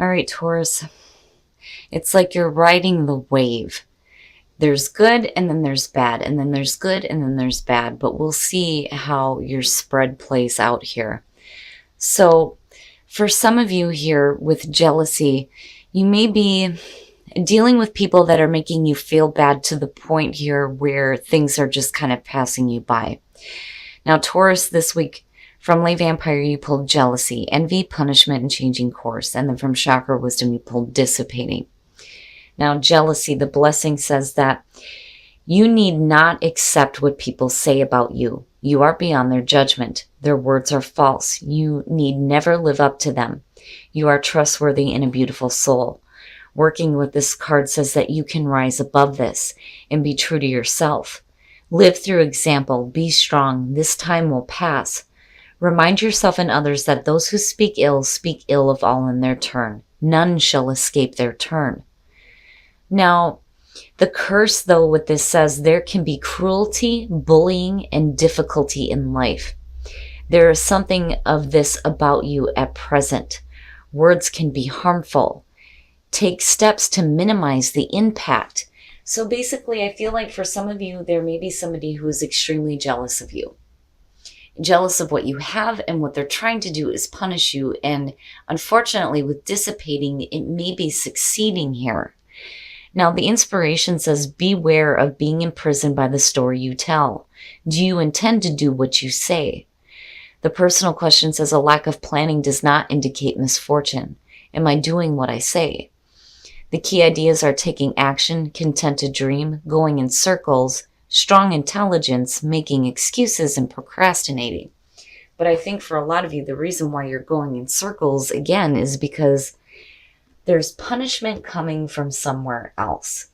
All right, Taurus. It's like you're riding the wave. There's good and then there's bad, and then there's good and then there's bad, but we'll see how your spread plays out here. So for some of you here with jealousy, you may be dealing with people that are making you feel bad to the point here where things are just kind of passing you by. Now, Taurus, this week from Lay Vampire, you pulled jealousy, envy, punishment, and changing course. And then from Chakra Wisdom, you pulled dissipating. Now, jealousy, the blessing says that you need not accept what people say about you. You are beyond their judgment. Their words are false. You need never live up to them. You are trustworthy and a beautiful soul. Working with this card says that you can rise above this and be true to yourself. Live through example. Be strong. This time will pass. Remind yourself and others that those who speak ill of all in their turn. None shall escape their turn. Now, the curse, though, with this says there can be cruelty, bullying, and difficulty in life. There is something of this about you at present. Words can be harmful. Take steps to minimize the impact. So basically, I feel like for some of you, there may be somebody who is extremely jealous of you. Jealous of what you have, and what they're trying to do is punish you. And unfortunately, with dissipating, it may be succeeding here. Now, the inspiration says, beware of being imprisoned by the story you tell. Do you intend to do what you say? The personal question says, a lack of planning does not indicate misfortune. Am I doing what I say? The key ideas are taking action, content to dream, going in circles, strong intelligence, making excuses, and procrastinating. But I think for a lot of you, the reason why you're going in circles, again, is because there's punishment coming from somewhere else.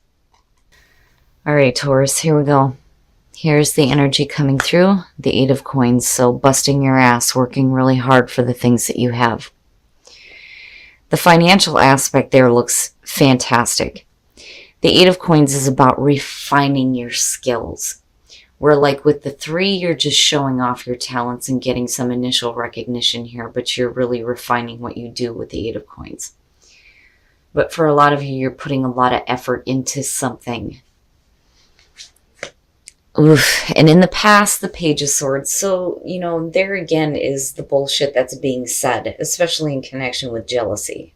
All right, Taurus, here we go. Here's the energy coming through, the Eight of Coins. So busting your ass, working really hard for the things that you have. The financial aspect there looks fantastic. The Eight of Coins is about refining your skills. Where like with the Three, you're just showing off your talents and getting some initial recognition here, but you're really refining what you do with the Eight of Coins. But for a lot of you, you're putting a lot of effort into something. Oof. And in the past, the Page of Swords. So, there again is the bullshit that's being said, especially in connection with jealousy.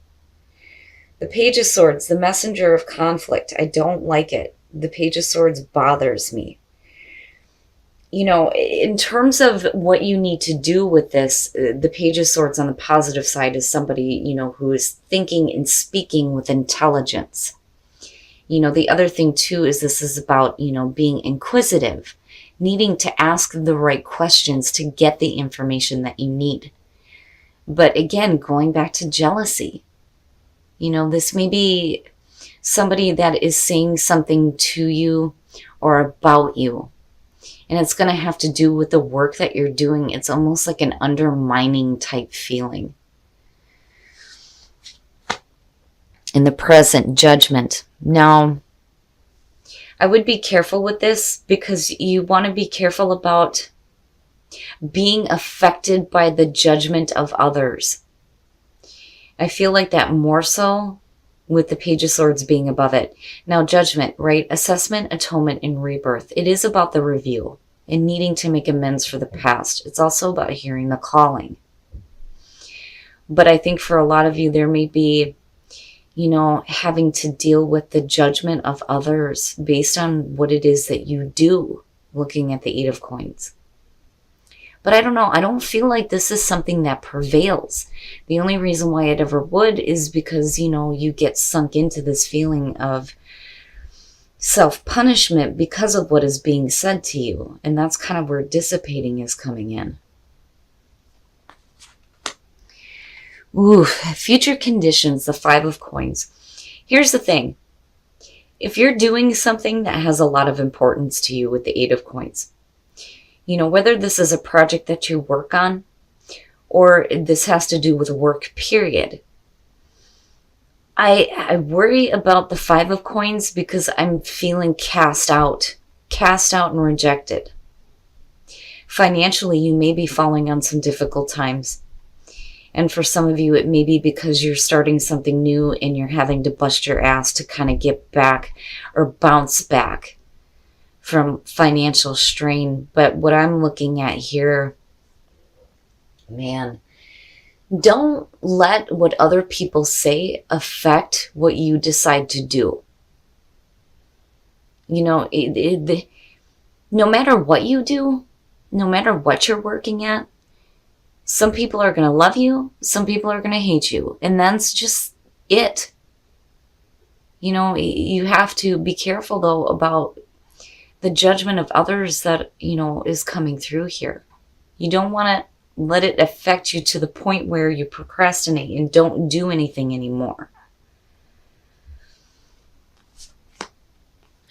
The Page of Swords, the messenger of conflict. I don't like it. The Page of Swords bothers me. In terms of what you need to do with this, the Page of Swords on the positive side is somebody, who is thinking and speaking with intelligence. The other thing too is this is about, being inquisitive, needing to ask the right questions to get the information that you need. But again, going back to jealousy, this may be somebody that is saying something to you or about you. And it's going to have to do with the work that you're doing. It's almost like an undermining type feeling. In the present, judgment. Now, I would be careful with this because you want to be careful about being affected by the judgment of others. I feel like that more so with the Page of Swords being above it. Now, judgment, right? Assessment, atonement, and rebirth. It is about the review and needing to make amends for the past. It's also about hearing the calling. But I think for a lot of you, there may be, having to deal with the judgment of others based on what it is that you do, looking at the Eight of Coins. But I don't know. I don't feel like this is something that prevails. The only reason why it ever would is because, you get sunk into this feeling of self-punishment because of what is being said to you. And that's kind of where dissipating is coming in. Ooh, future conditions, the Five of Coins. Here's the thing. If you're doing something that has a lot of importance to you with the Eight of Coins, whether this is a project that you work on or this has to do with work, period. I worry about the Five of Coins because I'm feeling cast out and rejected. Financially, you may be falling on some difficult times. And for some of you, it may be because you're starting something new and you're having to bust your ass to kind of get back or bounce back from financial strain. But what I'm looking at here, man, don't let what other people say affect what you decide to do. You know, no matter what you do, no matter what you're working at, some people are going to love you, some people are going to hate you, and that's just it. You know, you have to be careful, though, about the judgment of others that, you know, is coming through here. You don't want to let it affect you to the point where you procrastinate and don't do anything anymore.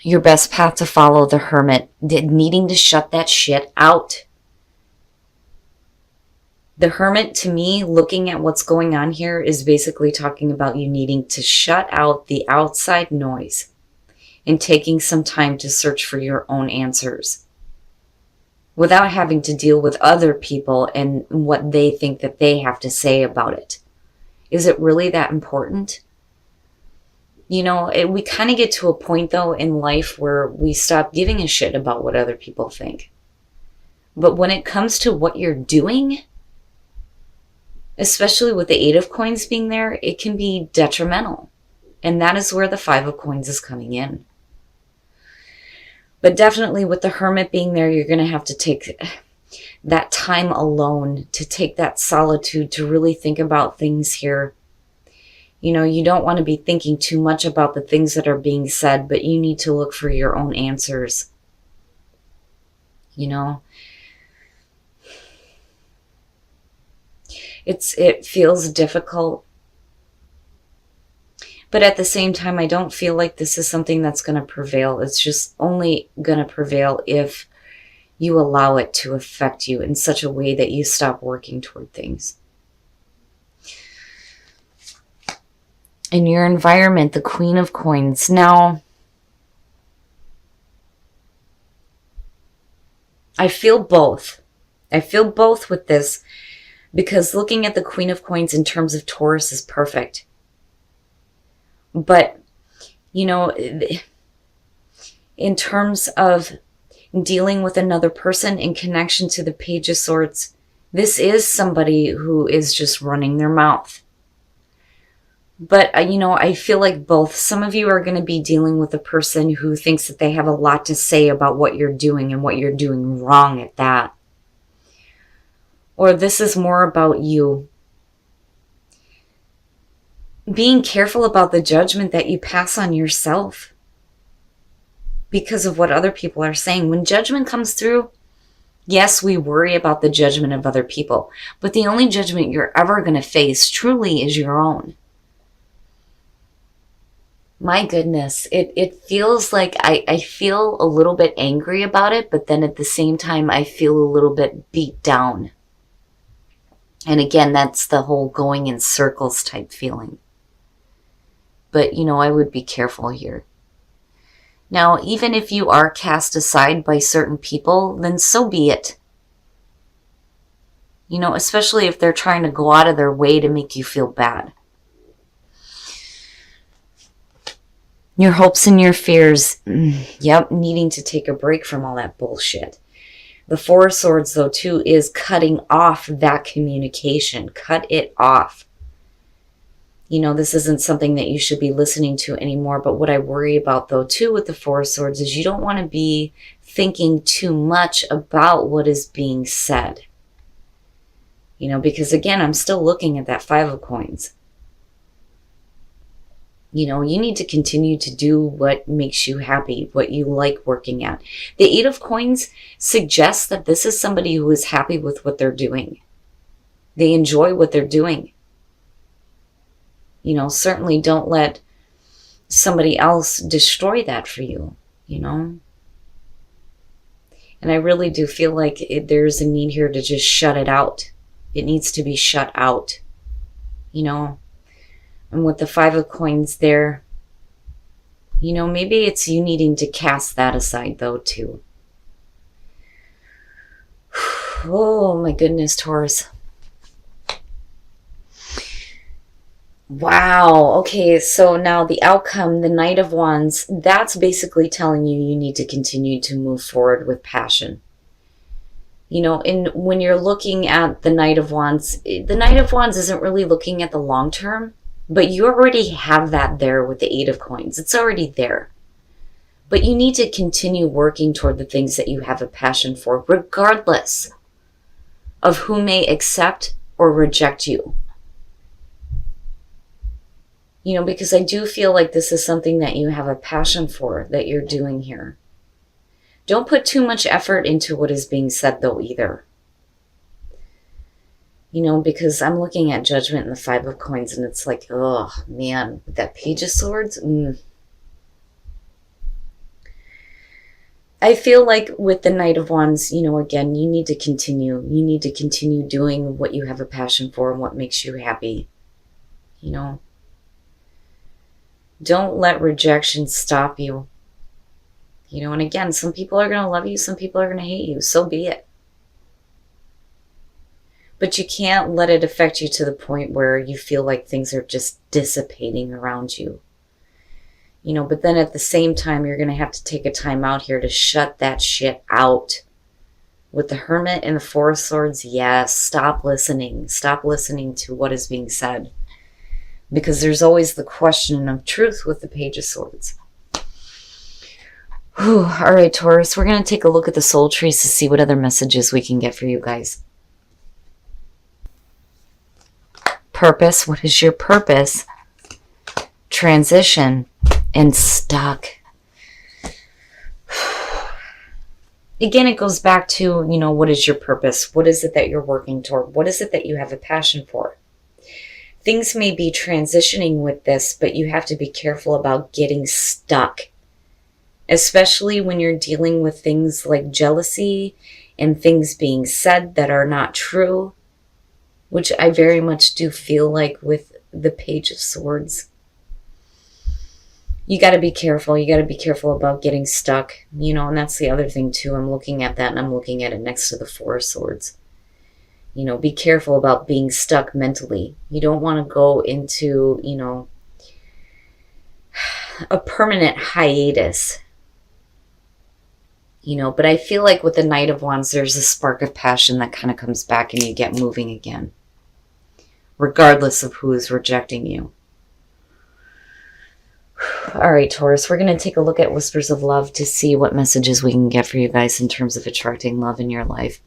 Your best path to follow, the Hermit, needing to shut that shit out. The Hermit, to me, looking at what's going on here, is basically talking about you needing to shut out the outside noise and taking some time to search for your own answers without having to deal with other people and what they think that they have to say about it. Is it really that important? You know, we kind of get to a point, though, in life where we stop giving a shit about what other people think. But when it comes to what you're doing, especially with the Eight of Coins being there, it can be detrimental. And that is where the Five of Coins is coming in. But definitely with the Hermit being there, you're going to have to take that time alone, to take that solitude, to really think about things here. You know, you don't want to be thinking too much about the things that are being said, but you need to look for your own answers. You know, it feels difficult, but at the same time, I don't feel like this is something that's going to prevail. It's just only going to prevail if you allow it to affect you in such a way that you stop working toward things. In your environment, the Queen of Coins. Now, I feel both. I feel both with this, because looking at the Queen of Coins in terms of Taurus is perfect. But, you know, in terms of dealing with another person in connection to the Page of Swords, this is somebody who is just running their mouth. But, you know, I feel like both. Some of you are going to be dealing with a person who thinks that they have a lot to say about what you're doing and what you're doing wrong at that. Or this is more about you. Being careful about the judgment that you pass on yourself because of what other people are saying. When judgment comes through, yes, we worry about the judgment of other people, but the only judgment you're ever going to face truly is your own. My goodness, it feels like I feel a little bit angry about it, but then at the same time, I feel a little bit beat down. And again, that's the whole going in circles type feeling. But, you know, I would be careful here. Now, even if you are cast aside by certain people, then so be it. You know, especially if they're trying to go out of their way to make you feel bad. Your hopes and your fears, yep, needing to take a break from all that bullshit. The Four of Swords, though, too, is cutting off that communication. Cut it off. You know, this isn't something that you should be listening to anymore. But what I worry about, though, too, with the Four of Swords is you don't want to be thinking too much about what is being said. You know, because, again, I'm still looking at that Five of Coins. You know, you need to continue to do what makes you happy, what you like working at. The Eight of Coins suggests that this is somebody who is happy with what they're doing. They enjoy what they're doing. You know, certainly don't let somebody else destroy that for you, you know. And I really do feel like there's a need here to just shut it out. It needs to be shut out, you know. And with the Five of Coins there, you know, maybe it's you needing to cast that aside, though, too. Oh, my goodness, Taurus. Wow. Okay, so now the outcome, the Knight of Wands, that's basically telling you you need to continue to move forward with passion. You know, and when you're looking at the Knight of Wands, the Knight of Wands isn't really looking at the long term, but you already have that there with the Eight of Coins. It's already there. But you need to continue working toward the things that you have a passion for, regardless of who may accept or reject you. You know, because I do feel like this is something that you have a passion for, that you're doing here. Don't put too much effort into what is being said, though, either. You know, because I'm looking at Judgment and the Five of Coins, and it's like, oh, man, with that Page of Swords, I feel like with the Knight of Wands, you know, again, you need to continue. You need to continue doing what you have a passion for and what makes you happy. You know, don't let rejection stop you. You know, and again, some people are going to love you, some people are going to hate you. So be it. But you can't let it affect you to the point where you feel like things are just dissipating around you. You know, but then at the same time, you're going to have to take a time out here to shut that shit out. With the Hermit and the Four of Swords, yes, stop listening. Stop listening to what is being said. Because there's always the question of truth with the Page of Swords. Whew. All right, Taurus, we're going to take a look at the soul trees to see what other messages we can get for you guys. Purpose. What is your purpose? Transition. And stuck. Again, it goes back to, you know, what is your purpose? What is it that you're working toward? What is it that you have a passion for? Things may be transitioning with this, but you have to be careful about getting stuck. Especially when you're dealing with things like jealousy and things being said that are not true, which I very much do feel like with the Page of Swords. You got to be careful. You got to be careful about getting stuck, you know, and that's the other thing too. I'm looking at that and I'm looking at it next to the Four of Swords. You know, be careful about being stuck mentally. You don't want to go into, you know, a permanent hiatus. You know, but I feel like with the Knight of Wands, there's a spark of passion that kind of comes back and you get moving again. Regardless of who is rejecting you. All right, Taurus, we're going to take a look at Whispers of Love to see what messages we can get for you guys in terms of attracting love in your life.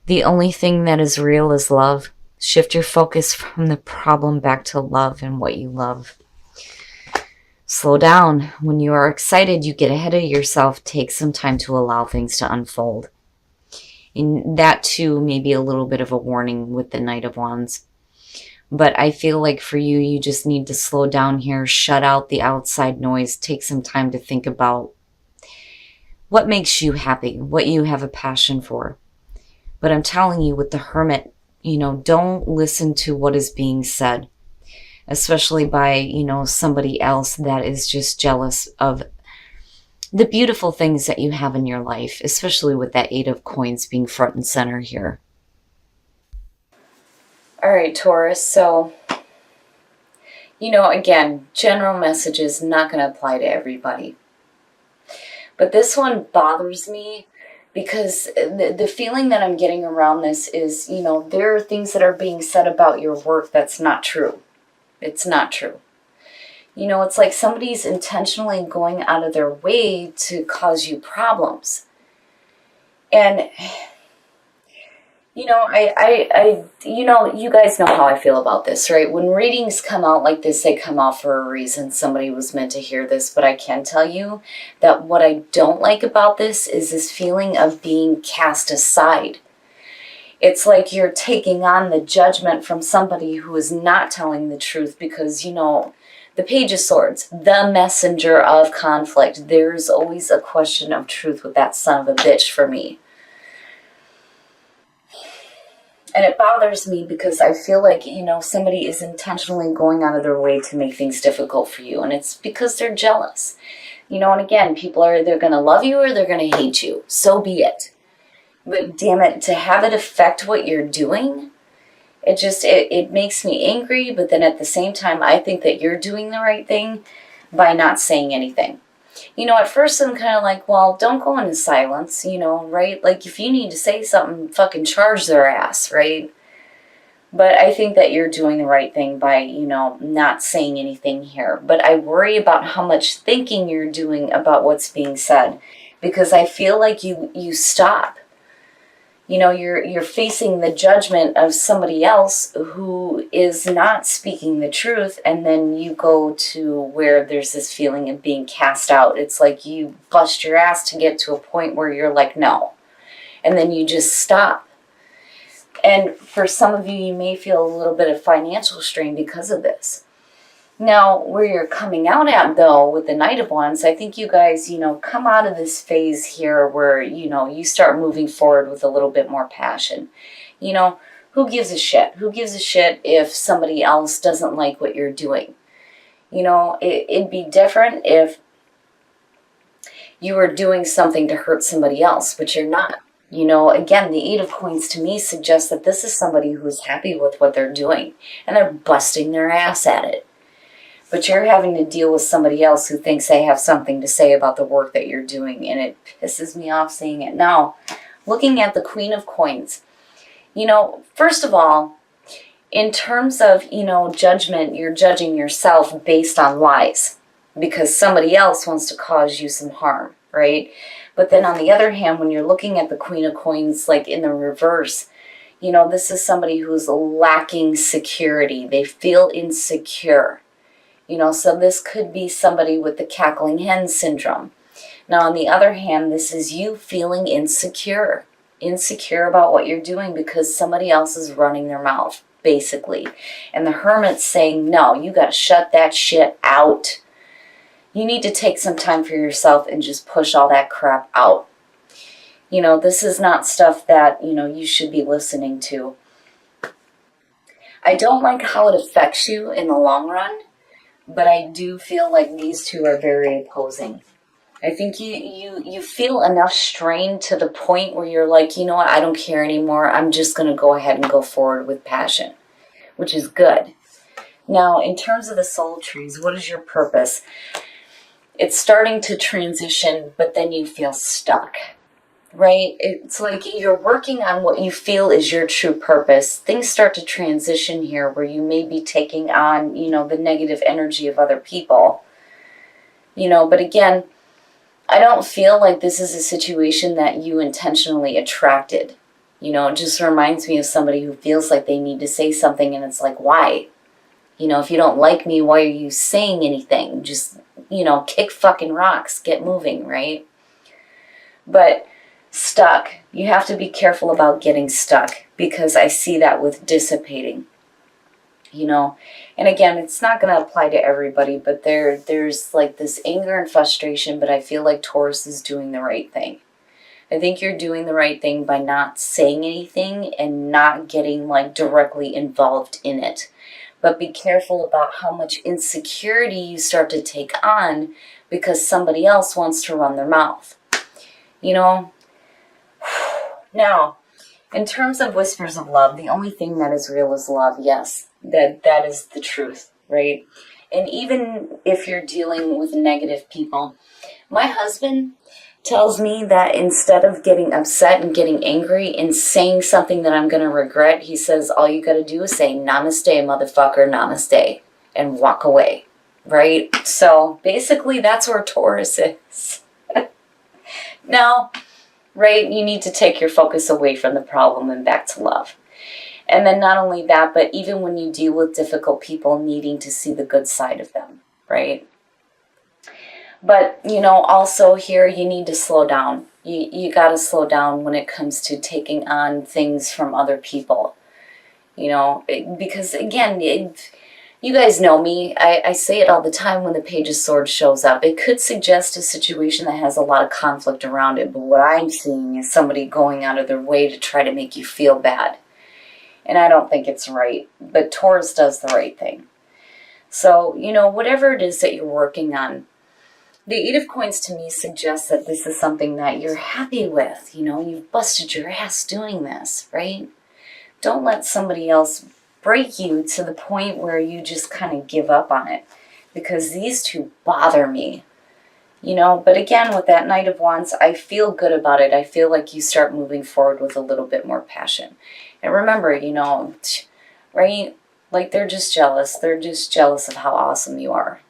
The only thing that is real is love. Shift your focus from the problem back to love and what you love. Slow down. When you are excited, you get ahead of yourself. Take some time to allow things to unfold. And that too may be a little bit of a warning with the Knight of Wands. But I feel like for you, you just need to slow down here, shut out the outside noise, take some time to think about what makes you happy, what you have a passion for. But I'm telling you, with the Hermit, you know, don't listen to what is being said, especially by, you know, somebody else that is just jealous of the beautiful things that you have in your life, especially with that Eight of Coins being front and center here. All right, Taurus, so, you know, again, general messages not going to apply to everybody. But this one bothers me because the feeling that I'm getting around this is, you know, there are things that are being said about your work that's not true. It's not true. You know, it's like somebody's intentionally going out of their way to cause you problems. And you know, you know, you guys know how I feel about this, right? When readings come out like this, they come out for a reason. Somebody was meant to hear this, but I can tell you that what I don't like about this is this feeling of being cast aside. It's like you're taking on the judgment from somebody who is not telling the truth because, you know, the Page of Swords, the messenger of conflict. There's always a question of truth with that son of a bitch for me. And it bothers me because I feel like, you know, somebody is intentionally going out of their way to make things difficult for you. And it's because they're jealous. You know, and again, people are either going to love you or they're going to hate you. So be it. But damn it, to have it affect what you're doing, it makes me angry, but then at the same time, I think that you're doing the right thing by not saying anything. At first I'm kind of like, well, don't go into silence, right? Like, if you need to say something, fucking charge their ass, right? But I think that you're doing the right thing by, not saying anything here. But I worry about how much thinking you're doing about what's being said, because I feel like you stop. You're facing the judgment of somebody else who is not speaking the truth, and then you go to where there's this feeling of being cast out. It's like you bust your ass to get to a point where you're like, no. And then you just stop. And for some of you, you may feel a little bit of financial strain because of this. Now, where you're coming out at, though, with the Knight of Wands, I think you guys, come out of this phase here where, you start moving forward with a little bit more passion. Who gives a shit? Who gives a shit if somebody else doesn't like what you're doing? It'd be different if you were doing something to hurt somebody else, but you're not. Again, the Eight of Coins to me suggests that this is somebody who's happy with what they're doing, and they're busting their ass at it. But you're having to deal with somebody else who thinks they have something to say about the work that you're doing, and it pisses me off seeing it. Now, looking at the Queen of Coins, first of all, in terms of, judgment, you're judging yourself based on lies because somebody else wants to cause you some harm, right? But then on the other hand, when you're looking at the Queen of Coins, like in the reverse, this is somebody who's lacking security. They feel insecure. So this could be somebody with the cackling hen syndrome. Now, on the other hand, this is you feeling insecure about what you're doing because somebody else is running their mouth, basically. And the Hermit's saying, no, you got to shut that shit out. You need to take some time for yourself and just push all that crap out. This is not stuff that, you should be listening to. I don't like how it affects you in the long run. But I do feel like these two are very opposing. I think you feel enough strain to the point where you're like, you know what, I don't care anymore. I'm just going to go ahead and go forward with passion, which is good. Now, in terms of the soul trees, what is your purpose? It's starting to transition, but then you feel stuck. Right? It's like you're working on what you feel is your true purpose. Things start to transition here where you may be taking on, the negative energy of other people. But again, I don't feel like this is a situation that you intentionally attracted. It just reminds me of somebody who feels like they need to say something and it's like, why? If you don't like me, why are you saying anything? Just, kick fucking rocks, get moving, right? But stuck. You have to be careful about getting stuck because I see that with dissipating. And again, it's not going to apply to everybody, but there's like this anger and frustration, but I feel like Taurus is doing the right thing. I think you're doing the right thing by not saying anything and not getting like directly involved in it. But be careful about how much insecurity you start to take on because somebody else wants to run their mouth. Now, in terms of whispers of love, the only thing that is real is love. Yes, that is the truth, right? And even if you're dealing with negative people, my husband tells me that instead of getting upset and getting angry and saying something that I'm going to regret, he says, all you got to do is say, namaste, motherfucker, namaste, and walk away, right? So basically that's where Taurus is. Now, right, you need to take your focus away from the problem and back to love. And then not only that, but even when you deal with difficult people, needing to see the good side of them, right? But, also here you need to slow down. You got to slow down when it comes to taking on things from other people. Because again, you guys know me. I say it all the time when the Page of Swords shows up. It could suggest a situation that has a lot of conflict around it, but what I'm seeing is somebody going out of their way to try to make you feel bad. And I don't think it's right, but Taurus does the right thing. So, whatever it is that you're working on, the Eight of Coins to me suggests that this is something that you're happy with. You've busted your ass doing this, right? Don't let somebody else break you to the point where you just kind of give up on it, because these two bother me. You know, but again, with that Knight of Wands, I feel good about it. I feel like you start moving forward with a little bit more passion. And remember, you know, right? Like they're just jealous. They're just jealous of how awesome you are.